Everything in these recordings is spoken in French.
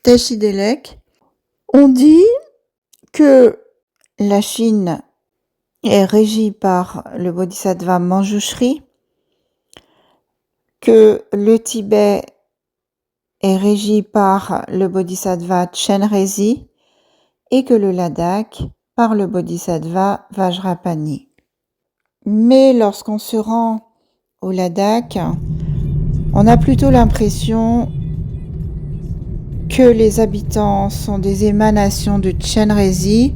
Tashi Delek. On dit que la Chine est régie par le Bodhisattva Manjushri, que le Tibet est régi par le Bodhisattva Chenrezig et que le Ladakh par le Bodhisattva Vajrapani. Mais lorsqu'on se rend au Ladakh, on a plutôt l'impression que les habitants sont des émanations de Chenrezig,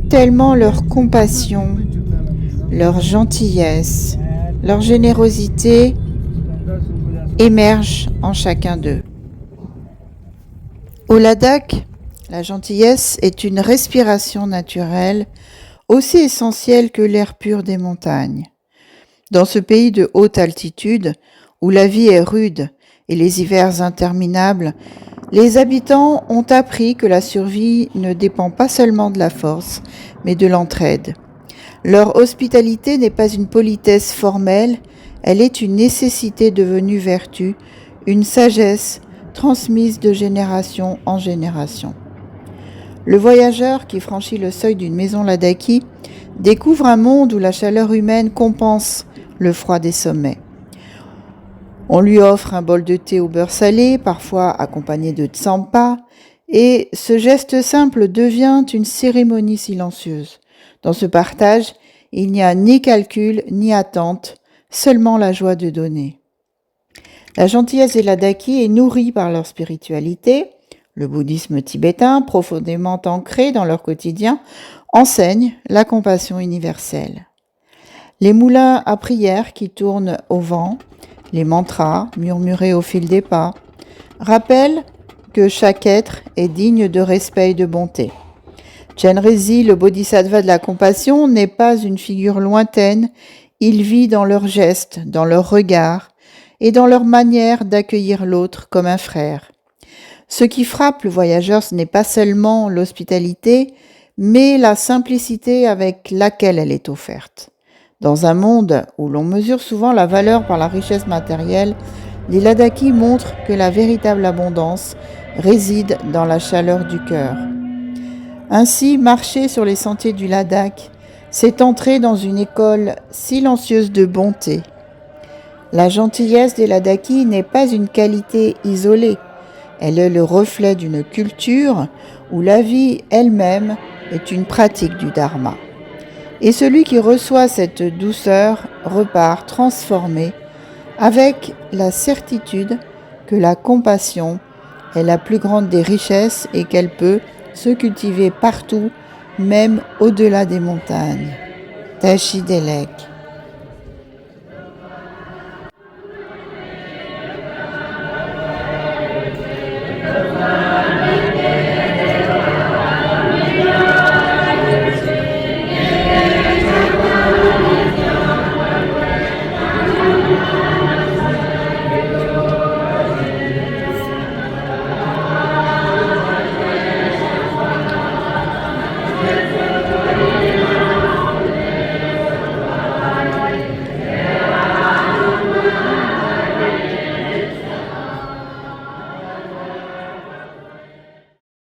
tellement leur compassion, leur gentillesse, leur générosité émergent en chacun d'eux. Au Ladakh, la gentillesse est une respiration naturelle aussi essentielle que l'air pur des montagnes. Dans ce pays de haute altitude, où la vie est rude et les hivers interminables, les habitants ont appris que la survie ne dépend pas seulement de la force, mais de l'entraide. Leur hospitalité n'est pas une politesse formelle, elle est une nécessité devenue vertu, une sagesse transmise de génération en génération. Le voyageur qui franchit le seuil d'une maison ladakhi découvre un monde où la chaleur humaine compense le froid des sommets. On lui offre un bol de thé au beurre salé, parfois accompagné de tsampa, et ce geste simple devient une cérémonie silencieuse. Dans ce partage, il n'y a ni calcul ni attente, seulement la joie de donner. La gentillesse des Ladakhi est nourrie par leur spiritualité. Le bouddhisme tibétain, profondément ancré dans leur quotidien, enseigne la compassion universelle. Les moulins à prière qui tournent au vent, les mantras murmurés au fil des pas, rappellent que chaque être est digne de respect et de bonté. Chenrezig, le bodhisattva de la compassion, n'est pas une figure lointaine, il vit dans leurs gestes, dans leurs regards et dans leur manière d'accueillir l'autre comme un frère. Ce qui frappe le voyageur, ce n'est pas seulement l'hospitalité, mais la simplicité avec laquelle elle est offerte. Dans un monde où l'on mesure souvent la valeur par la richesse matérielle, les Ladakhi montrent que la véritable abondance réside dans la chaleur du cœur. Ainsi, marcher sur les sentiers du Ladakh, c'est entrer dans une école silencieuse de bonté. La gentillesse des Ladakhi n'est pas une qualité isolée, elle est le reflet d'une culture où la vie elle-même est une pratique du Dharma. Et celui qui reçoit cette douceur repart transformé avec la certitude que la compassion est la plus grande des richesses et qu'elle peut se cultiver partout, même au-delà des montagnes. Tashi Delek.